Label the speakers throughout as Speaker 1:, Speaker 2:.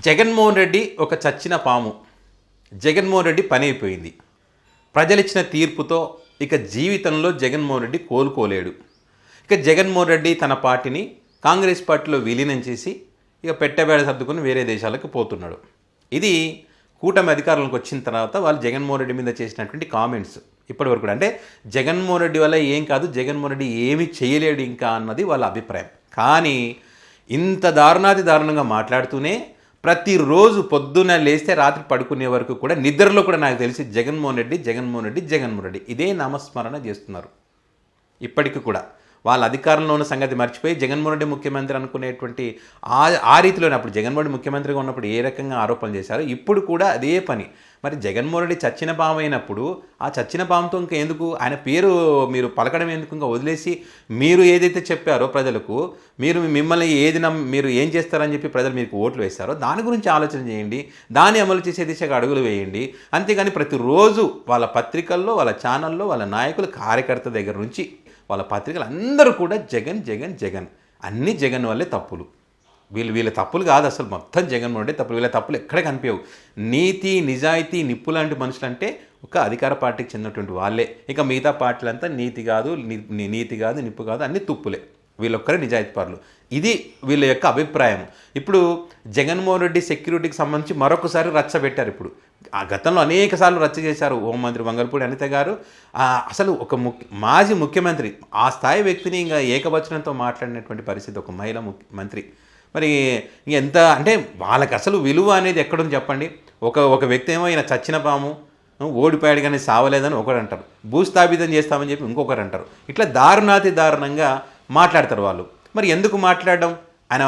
Speaker 1: జగన్మోహన్ రెడ్డి ఒక చచ్చిన పాము. జగన్మోహన్ రెడ్డి పని అయిపోయింది. ప్రజలిచ్చిన తీర్పుతో ఇక జీవితంలో జగన్మోహన్ రెడ్డి కోలుకోలేడు. ఇక జగన్మోహన్ రెడ్డి తన పార్టీని కాంగ్రెస్ పార్టీలో విలీనం చేసి ఇక పెట్టబేడ సర్దుకుని వేరే దేశాలకు పోతున్నాడు. ఇది కూటమి అధికారంలోకి వచ్చిన తర్వాత వాళ్ళు జగన్మోహన్ రెడ్డి మీద చేసినటువంటి కామెంట్స్ ఇప్పటివరకు కూడా. అంటే జగన్మోహన్ రెడ్డి వల్ల ఏం కాదు, జగన్మోహన్ రెడ్డి ఏమీ చేయలేడు ఇంకా అన్నది వాళ్ళ అభిప్రాయం. కానీ ఇంత దారుణంగా మాట్లాడుతూనే ప్రతిరోజు పొద్దున్న లేస్తే రాత్రి పడుకునే వరకు కూడా నిద్రలో కూడా నాకు తెలిసి జగన్మోహన్ రెడ్డి ఇదే నామస్మరణ చేస్తున్నారు. ఇప్పటికీ కూడా వాళ్ళ అధికారంలో ఉన్న సంగతి మర్చిపోయి జగన్మోహన్ రెడ్డి ముఖ్యమంత్రి అనుకునేటువంటి ఆ రీతిలోనే అప్పుడు జగన్మోహన్ రెడ్డి ముఖ్యమంత్రిగా ఉన్నప్పుడు ఏ రకంగా ఆరోపణలు చేశారో ఇప్పుడు కూడా అదే పని. మరి జగన్మోహన్ రెడ్డి చచ్చిన పాము అయినప్పుడు ఆ చచ్చిన పాముతో ఇంకా ఎందుకు ఆయన పేరు మీరు పలకడం ఎందుకు? ఇంకా వదిలేసి మీరు ఏదైతే చెప్పారో ప్రజలకు, మిమ్మల్ని మీరు ఏం చేస్తారని చెప్పి ప్రజలు మీకు ఓట్లు వేస్తారో దాని గురించి ఆలోచన చేయండి, దాన్ని అమలు చేసే దిశగా అడుగులు వేయండి. అంతేగాని ప్రతిరోజు వాళ్ళ పత్రికల్లో, వాళ్ళ ఛానల్లో, వాళ్ళ నాయకులు, కార్యకర్త దగ్గర నుంచి వాళ్ళ పత్రికలు అందరూ కూడా జగన్ అన్నీ జగన్ వల్లే తప్పులు. వీళ్ళ తప్పులు కాదు, అసలు మొత్తం జగన్మోహన్ రెడ్డి తప్పులు. వీళ్ళ తప్పులు ఎక్కడ కనిపించవు. నీతి, నిజాయితీ, నిప్పు లాంటి మనుషులు అంటే ఒక అధికార పార్టీకి చెందినటువంటి వాళ్ళే. ఇక మిగతా పార్టీలంతా నీతి కాదు, నిప్పు కాదు, అన్ని తుప్పులే. వీళ్ళొక్కరే నిజాయితీ పరులు. ఇది వీళ్ళ యొక్క అభిప్రాయం. ఇప్పుడు జగన్మోహన్ రెడ్డి సెక్యూరిటీకి సంబంధించి మరొకసారి రచ్చ పెట్టారు. ఇప్పుడు ఆ గతంలో అనేక సార్లు రచ్చ చేశారు హోంమంత్రి వంగలపూడి అనిత గారు. అసలు ఒక మాజీ ముఖ్యమంత్రి ఆ స్థాయి వ్యక్తిని ఇంకా ఏకవచనంతో మాట్లాడినటువంటి పరిస్థితి, ఒక మహిళా ముఖ్యమంత్రి. మరి ఎంత అంటే వాళ్ళకి అసలు విలువ అనేది ఎక్కడుంది చెప్పండి? ఒక వ్యక్తి ఏమో ఈయన చచ్చిన పాము, ఓడిపోయాడు కానీ సావలేదని ఒకరు అంటారు, భూస్థాపితం చేస్తామని చెప్పి ఇంకొకరు అంటారు. ఇట్లా దారుణంగా మాట్లాడతారు వాళ్ళు. మరి ఎందుకు మాట్లాడడం?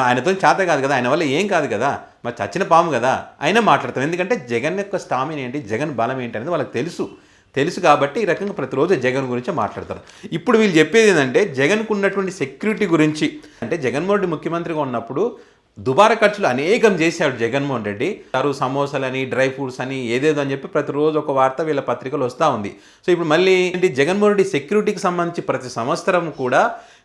Speaker 1: ఆయనతో చేత కాదు కదా, ఆయన వల్ల ఏం కాదు కదా, మరి చచ్చిన పాము కదా, అయినా మాట్లాడతాం. ఎందుకంటే జగన్ యొక్క స్టామినా ఏంటి, జగన్ బలం ఏంటి అనేది వాళ్ళకి తెలుసు కాబట్టి ఈ రకంగా ప్రతిరోజు జగన్ గురించి మాట్లాడతారు. ఇప్పుడు వీళ్ళు చెప్పేది ఏంటంటే జగన్కు ఉన్నటువంటి సెక్యూరిటీ గురించి. అంటే జగన్మోహన్ రెడ్డి ముఖ్యమంత్రిగా ఉన్నప్పుడు దుబారా ఖర్చులు అనేకం చేశాడు జగన్మోహన్ రెడ్డి. సమోసాలని, డ్రై ఫ్రూట్స్ అని, ఏదేదో అని చెప్పి ప్రతిరోజు ఒక వార్త వీళ్ళ పత్రికలు వస్తూ ఉంది. సో ఇప్పుడు మళ్ళీ ఏంటి, జగన్మోహన్ రెడ్డి సెక్యూరిటీకి సంబంధించి ప్రతి సంవత్సరం కూడా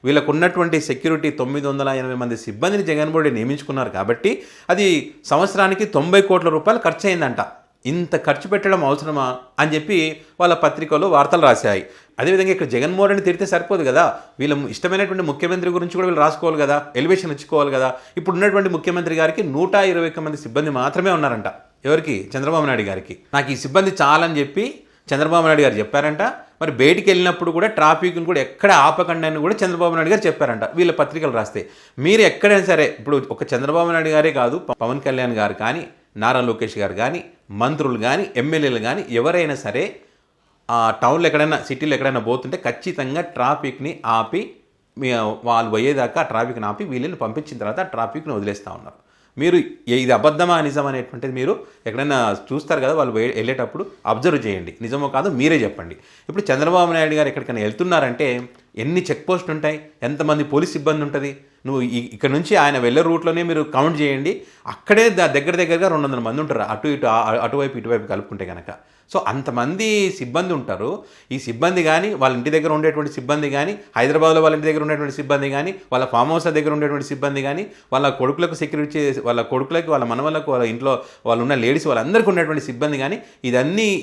Speaker 1: వీళ్ళకు ఉన్నటువంటి సెక్యూరిటీ 980 మంది సిబ్బందిని జగన్మోహన్ రెడ్డి నియమించుకున్నారు కాబట్టి అది సంవత్సరానికి 90 కోట్ల రూపాయలు ఖర్చు అయిందంట. ఇంత ఖర్చు పెట్టడం అవసరమా అని చెప్పి వాళ్ళ పత్రికలో వార్తలు రాశాయి. అదేవిధంగా ఇక్కడ జగన్మోహన్ రెడ్డి తిడితే సరిపోదు కదా, వీళ్ళ ఇష్టమైనటువంటి ముఖ్యమంత్రి గురించి కూడా వీళ్ళు రాసుకోవాలి కదా, ఎలివేషన్ ఇచ్చుకోవాలి కదా. ఇప్పుడు ఉన్నటువంటి ముఖ్యమంత్రి గారికి 121 మంది సిబ్బంది మాత్రమే ఉన్నారంట. ఎవరికి? చంద్రబాబు నాయుడు గారికి. నాకు ఈ సిబ్బంది చాలని చెప్పి చంద్రబాబు నాయుడు గారు చెప్పారంట. మరి బయటికి వెళ్ళినప్పుడు కూడా ట్రాఫిక్ను కూడా ఎక్కడ ఆపకండి అని కూడా చంద్రబాబు నాయుడు గారు చెప్పారంట. వీళ్ళ పత్రికలు రాస్తే మీరు ఎక్కడైనా సరే, ఇప్పుడు ఒక చంద్రబాబు నాయుడు గారే కాదు, పవన్ కళ్యాణ్ గారు కానీ, నారా లోకేష్ గారు కానీ, మంత్రులు కానీ, ఎమ్మెల్యేలు కానీ ఎవరైనా సరే టౌన్లో ఎక్కడైనా, సిటీలో ఎక్కడైనా పోతుంటే ఖచ్చితంగా ట్రాఫిక్ని ఆపి వాళ్ళు పోయేదాకా ఆ ట్రాఫిక్ని ఆపి వీళ్ళని పంపించిన తర్వాత ఆ ట్రాఫిక్ని వదిలేస్తూ ఉన్నారు. మీరు ఇది అబద్ధమా నిజం అనేటువంటిది మీరు ఎక్కడైనా చూస్తారు కదా, వాళ్ళు వెళ్ళేటప్పుడు అబ్జర్వ్ చేయండి. నిజమో కాదు మీరే చెప్పండి. ఇప్పుడు చంద్రబాబు నాయుడు గారు ఎక్కడికైనా వెళ్తున్నారంటే ఎన్ని చెక్ పోస్టులు ఉంటాయి, ఎంతమంది పోలీస్ సిబ్బంది ఉంటుంది. నువ్వు ఇక్కడ నుంచి ఆయన వెళ్ళే రూట్లోనే మీరు కౌంట్ చేయండి, అక్కడే దగ్గరగా 200 మంది ఉంటారు, అటువైపు ఇటువైపు కలుపుకుంటే కనుక. సో అంతమంది సిబ్బంది ఉంటారు. ఈ సిబ్బంది కానీ, వాళ్ళ ఇంటి దగ్గర ఉండేటువంటి సిబ్బంది కానీ, హైదరాబాద్లో వాళ్ళ ఇంటి దగ్గర ఉండేటువంటి సిబ్బంది కానీ, వాళ్ళ ఫామ్ హౌస్ దగ్గర ఉండేటువంటి సిబ్బంది కానీ, వాళ్ళ కొడుకులకు సెక్యూరిటీ, వాళ్ళ కొడుకులకి, వాళ్ళ మనవలకు, వాళ్ళ ఇంట్లో వాళ్ళు ఉన్న లేడీస్ వాళ్ళందరికీ ఉన్నటువంటి సిబ్బంది కానీ,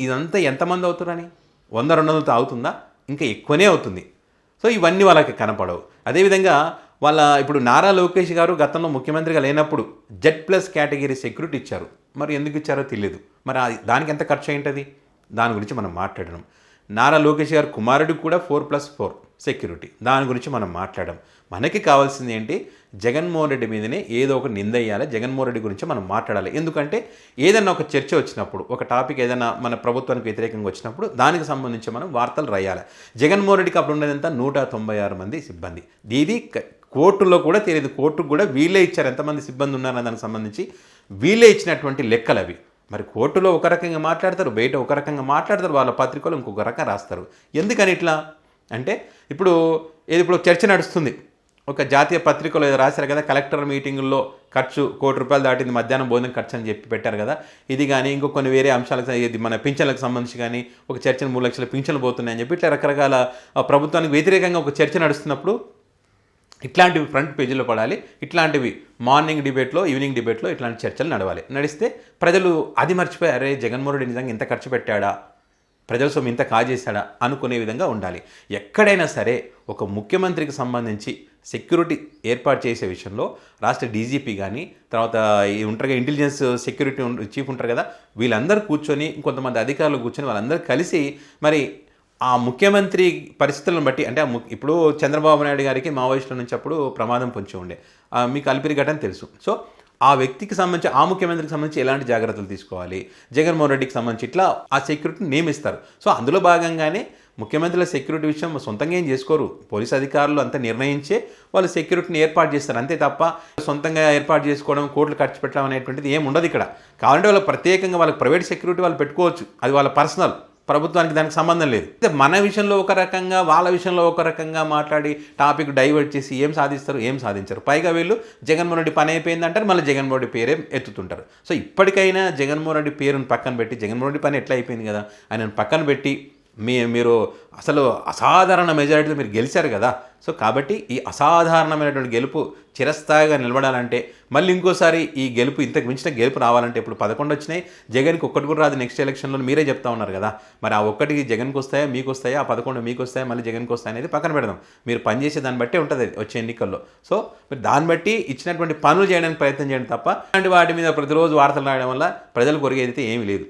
Speaker 1: ఇదంతా ఎంతమంది అవుతారని? 100-200తో అవుతుందా? ఇంకా ఎక్కువనే అవుతుంది. సో ఇవన్నీ వాళ్ళకి కనపడవు. అదేవిధంగా ఇప్పుడు నారా లోకేష్ గారు గతంలో ముఖ్యమంత్రిగా లేనప్పుడు Z+ కేటగిరీ సెక్యూరిటీ ఇచ్చారు. మరి ఎందుకు ఇచ్చారో తెలియదు. మరి దానికి ఎంత ఖర్చు అయింటుంది? దాని గురించి మనం మాట్లాడడం. నారా లోకేష్ గారు కుమారుడికి కూడా 4+4 సెక్యూరిటీ, దాని గురించి మనం మాట్లాడడం. మనకి కావాల్సింది ఏంటి? జగన్మోహన్ రెడ్డి మీదనే ఏదో ఒక నింద వేయాలి, జగన్మోహన్ రెడ్డి గురించి మనం మాట్లాడాలి. ఎందుకంటే ఏదైనా ఒక చర్చ వచ్చినప్పుడు, ఒక టాపిక్ ఏదైనా మన ప్రభుత్వానికి వ్యతిరేకంగా వచ్చినప్పుడు దానికి సంబంధించి మనం వార్తలు రాయాలి. జగన్మోహన్ రెడ్డికి అప్పుడు ఉండేదంతా 196 మంది సిబ్బంది. ఇది కోర్టులో కూడా తెలియదు. కోర్టుకు కూడా వీళ్ళే ఇచ్చారు ఎంతమంది సిబ్బంది ఉన్నారని దానికి సంబంధించి వీళ్ళే ఇచ్చినటువంటి లెక్కలు అవి. మరి కోర్టులో ఒక రకంగా మాట్లాడతారు, బయట ఒక రకంగా మాట్లాడతారు, వాళ్ళ పత్రికలు ఇంకొక రకంగా రాస్తారు. ఎందుకని ఇట్లా అంటే ఇప్పుడు చర్చ నడుస్తుంది. ఒక జాతీయ పత్రికలో ఏదో రాశారు కదా, కలెక్టర్ మీటింగుల్లో ఖర్చు 1 కోటి రూపాయలు దాటింది మధ్యాహ్నం భోజనం ఖర్చు అని చెప్పి పెట్టారు కదా. ఇది కానీ ఇంకో కొన్ని వేరే అంశాలకు, ఇది మన పింఛన్లకు సంబంధించి కానీ ఒక చర్చను 3 లక్షల పింఛన్లు పోతున్నాయని చెప్పి ఇట్లా రకరకాల ప్రభుత్వానికి వ్యతిరేకంగా ఒక చర్చ నడుస్తున్నప్పుడు ఇట్లాంటివి ఫ్రంట్ పేజీలో పడాలి. ఇట్లాంటివి మార్నింగ్ డిబేట్లో, ఈవినింగ్ డిబేట్లో ఇట్లాంటి చర్చలు నడవాలి. నడిస్తే ప్రజలు అది మర్చిపోయి అరే జగన్మోహన్ రెడ్డి నిజంగా ఇంత ఖర్చు పెట్టాడా, ప్రజల సొమ్ము ఇంత కాజేశాడా అనుకునే విధంగా ఉండాలి. ఎక్కడైనా సరే ఒక ముఖ్యమంత్రికి సంబంధించి సెక్యూరిటీ ఏర్పాటు చేసే విషయంలో రాష్ట్ర డీజీపీ కానీ, తర్వాత ఈ ఉంటారు కదా ఇంటెలిజెన్స్ సెక్యూరిటీ చీఫ్ ఉంటారు కదా, వీళ్ళందరూ కూర్చొని కొంతమంది అధికారులు కూర్చొని వాళ్ళందరూ కలిసి మరి ఆ ముఖ్యమంత్రి పరిస్థితులను బట్టి అంటే ఇప్పుడు చంద్రబాబు నాయుడు గారికి మావోయిస్టుల నుంచి అప్పుడు ప్రమాదం పొంచి ఉండే మీకు అలిపిరి ఘటన తెలుసు. సో ఆ వ్యక్తికి సంబంధించి ఆ ముఖ్యమంత్రికి సంబంధించి ఎలాంటి జాగ్రత్తలు తీసుకోవాలి, జగన్మోహన్ రెడ్డికి సంబంధించి ఇట్లా ఆ సెక్యూరిటీని నియమిస్తారు. సో అందులో భాగంగానే ముఖ్యమంత్రుల సెక్యూరిటీ విషయం సొంతంగా ఏం చేసుకోరు, పోలీస్ అధికారులు అంతా నిర్ణయించే వాళ్ళు సెక్యూరిటీని ఏర్పాటు చేస్తారు. అంతే తప్ప సొంతంగా ఏర్పాటు చేసుకోవడం, కోట్లు ఖర్చు పెట్టడం అనేటువంటిది ఏమి ఉండదు ఇక్కడ. కావాలంటే వాళ్ళు ప్రత్యేకంగా వాళ్ళకి ప్రైవేట్ సెక్యూరిటీ వాళ్ళు పెట్టుకోవచ్చు, అది వాళ్ళ పర్సనల్, ప్రభుత్వానికి దానికి సంబంధం లేదు. మన విషయంలో ఒక రకంగా, వాళ్ళ విషయంలో ఒక రకంగా మాట్లాడి టాపిక్ డైవర్ట్ చేసి ఏం సాధిస్తారు, ఏం సాధించరు. పైగా వీళ్ళు జగన్మోహన్ రెడ్డి పని అయిపోయింది అంటారు, మళ్ళీ జగన్మోహన్ రెడ్డి పేరే ఎత్తుతుంటారు. సో ఇప్పటికైనా జగన్మోహన్ రెడ్డి పేరును పక్కన పెట్టి, జగన్మోహన్ రెడ్డి పని ఎట్లా అయిపోయింది కదా ఆయనను పక్కన పెట్టి మీరు అసలు అసాధారణ మెజారిటీతో మీరు గెలిచారు కదా. సో కాబట్టి ఈ అసాధారణమైనటువంటి గెలుపు చిరస్థాయిగా నిలబడాలంటే, మళ్ళీ ఇంకోసారి ఈ గెలుపు ఇంతకు మించిన గెలుపు రావాలంటే, ఇప్పుడు 11 వచ్చినాయి, జగన్కి ఒక్కటి కూడా రాదు నెక్స్ట్ ఎలక్షన్లో మీరే చెప్తా ఉన్నారు కదా. మరి ఆ ఒక్కటికి జగన్కి వస్తాయా, మీకు వస్తాయా, ఆ 11 మీకు వస్తాయా, మళ్ళీ జగన్కి వస్తాయి అనేది పక్కన పెడదాం. మీరు పనిచేసే దాన్ని బట్టే ఉంటుంది వచ్చే ఎన్నికల్లో. సో మీరు దాన్ని బట్టి ఇచ్చినటువంటి పనులు చేయడానికి ప్రయత్నం చేయండి తప్ప అలాంటి వాటి మీద ప్రతిరోజు వార్తలు రాయడం వల్ల ప్రజలకు ఒరిగేదైతే ఏమీ లేదు.